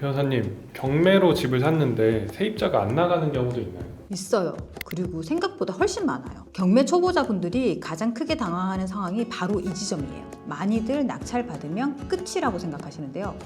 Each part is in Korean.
변호사님, 경매로 집을 샀는데 세입자가 안 나가는 경우도 있나요? 있어요. 그리고 생각보다 훨씬 많아요. 경매 초보자분들이 가장 크게 당황하는 상황이 바로 이 지점이에요. 많이들 낙찰받으면 끝이라고 생각하시는데요.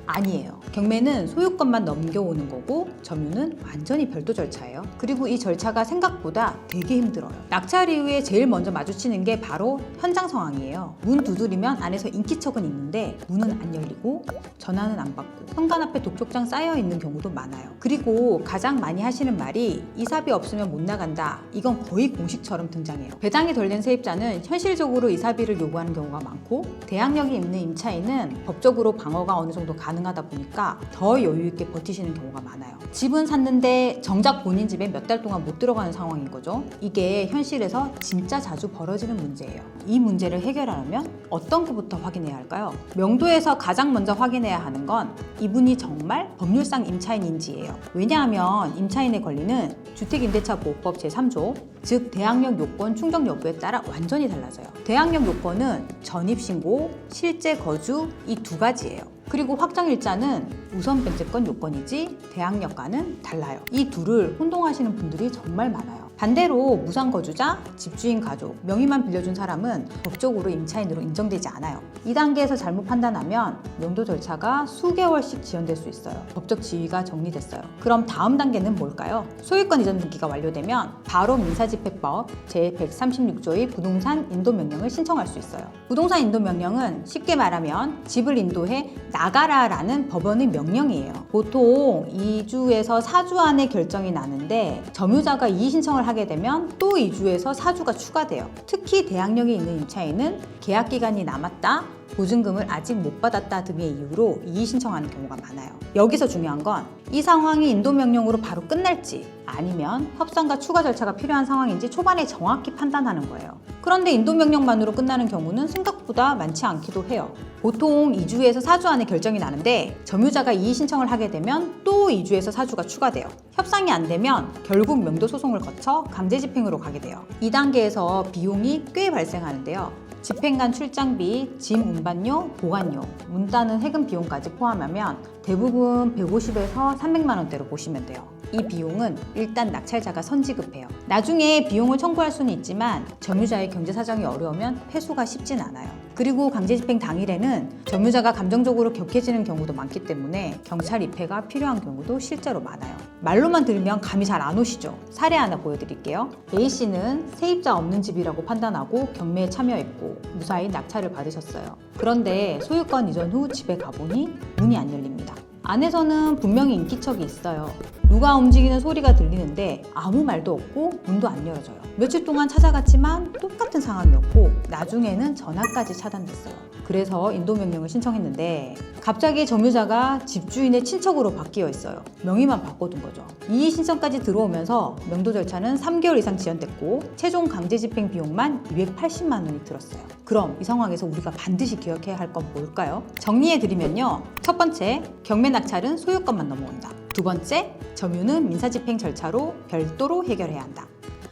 아니에요. 경매는 소유권만 넘겨오는 거고 점유는 완전히 별도 절차예요. 그리고 이 절차가 생각보다 되게 힘들어요. 낙찰 이후에 제일 먼저 마주치는 게 바로 현장 상황이에요. 문 두드리면 안에서 인기척은 있는데 문은 안 열리고 전화는 안 받고 현관 앞에 독촉장 쌓여 있는 경우도 많아요. 그리고 가장 많이 하시는 말이 이사비 없으면 못 나간다. 이건 거의 공식처럼 등장해요. 배당이 덜 된 세입자는 현실적으로 이사비를 요구하는 경우가 많고 대항력이 있는 임차인은 법적으로 방어가 어느 정도 가능하다 보니까 더 여유 있게 버티시는 경우가 많아요. 집은 샀는데 정작 본인 집에 몇 달 동안 못 들어가는 상황인 거죠. 이게 현실에서 진짜 자주 벌어지는 문제예요. 이 문제를 해결하려면 어떤 것부터 확인해야 할까요? 명도에서 가장 먼저 확인해야 하는 건 이분이 정말 법률상 임차인인지예요. 왜냐하면 임차인의 권리는 주택임대차보호법 제3조, 즉 대항력 요건 충족 여부에 따라 완전히 달라져요. 대항력 요건은 전입신고, 실제 거주 이 두 가지예요. 그리고 확정일자는 우선 변제권 요건이지 대항력과는 달라요. 이 둘을 혼동하시는 분들이 정말 많아요. 반대로 무상거주자, 집주인 가족, 명의만 빌려준 사람은 법적으로 임차인으로 인정되지 않아요. 2단계에서 잘못 판단하면 명도 절차가 수개월씩 지연될 수 있어요. 법적 지위가 정리됐어요. 그럼 다음 단계는 뭘까요? 소유권 이전 등기가 완료되면 바로 민사집행법 제136조의 부동산 인도명령을 신청할 수 있어요. 부동산 인도명령은 쉽게 말하면 집을 인도해 나가라라는 법원의 명령이에요. 보통 2주에서 4주 안에 결정이 나는데 점유자가 이의 신청을 하게 되면 또 2주에서 4주가 추가돼요. 특히 대항력이 있는 임차인은 계약 기간이 남았다, 보증금을 아직 못 받았다 등의 이유로 이의 신청하는 경우가 많아요. 여기서 중요한 건 이 상황이 인도명령으로 바로 끝날지 아니면 협상과 추가 절차가 필요한 상황인지 초반에 정확히 판단하는 거예요. 그런데 인도명령만으로 끝나는 경우는 생각보다 많지 않기도 해요. 보통 2주에서 4주 안에 결정이 나는데 점유자가 이의 신청을 하게 되면 또 2주에서 4주가 추가돼요. 협상이 안 되면 결국 명도 소송을 거쳐 강제집행으로 가게 돼요. 2단계에서 비용이 꽤 발생하는데요. 집행관 출장비, 짐 운반료, 보관료, 문 따는 해금 비용까지 포함하면 대부분 150에서 300만 원대로 보시면 돼요. 이 비용은 일단 낙찰자가 선지급해요. 나중에 비용을 청구할 수는 있지만 점유자의 경제 사정이 어려우면 회수가 쉽진 않아요. 그리고 강제집행 당일에는 점유자가 감정적으로 격해지는 경우도 많기 때문에 경찰 입회가 필요한 경우도 실제로 많아요. 말로만 들으면 감이 잘 안 오시죠? 사례 하나 보여드릴게요. A씨는 세입자 없는 집이라고 판단하고 경매에 참여했고 무사히 낙찰을 받으셨어요. 그런데 소유권 이전 후 집에 가보니 문이 안 열립니다. 안에서는 분명히 인기척이 있어요. 누가 움직이는 소리가 들리는데 아무 말도 없고 문도 안 열어져요. 며칠 동안 찾아갔지만 똑같은 상황이었고 나중에는 전화까지 차단됐어요. 그래서 인도명령을 신청했는데 갑자기 점유자가 집주인의 친척으로 바뀌어 있어요. 명의만 바꿔둔 거죠. 이의 신청까지 들어오면서 명도 절차는 3개월 이상 지연됐고 최종 강제집행 비용만 280만 원이 들었어요. 그럼 이 상황에서 우리가 반드시 기억해야 할 건 뭘까요? 정리해드리면요. 첫 번째, 경매 낙찰은 소유권만 넘어온다. 두 번째, 점유는 민사집행 절차로 별도로 해결해야 한다.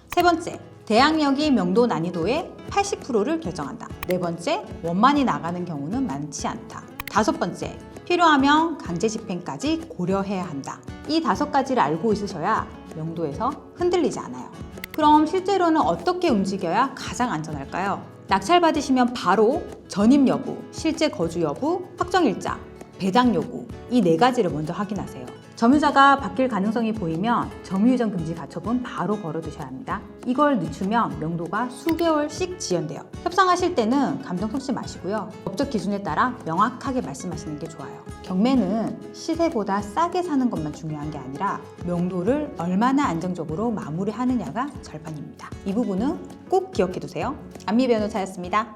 세 번째, 대항력이 명도 난이도의 80%를 결정한다. 네 번째, 원만히 나가는 경우는 많지 않다. 다섯 번째, 필요하면 강제집행까지 고려해야 한다. 이 5가지를 알고 있으셔야 명도에서 흔들리지 않아요. 그럼 실제로는 어떻게 움직여야 가장 안전할까요? 낙찰 받으시면 바로 전입 여부, 실제 거주 여부, 확정일자, 배당 요구 이 4가지를 먼저 확인하세요. 점유자가 바뀔 가능성이 보이면 점유이전 금지 가처분 바로 걸어두셔야 합니다. 이걸 늦추면 명도가 수개월씩 지연돼요. 협상하실 때는 감정 섞지 마시고요. 법적 기준에 따라 명확하게 말씀하시는 게 좋아요. 경매는 시세보다 싸게 사는 것만 중요한 게 아니라 명도를 얼마나 안정적으로 마무리하느냐가 절반입니다. 이 부분은 꼭 기억해 두세요. 안미 변호사였습니다.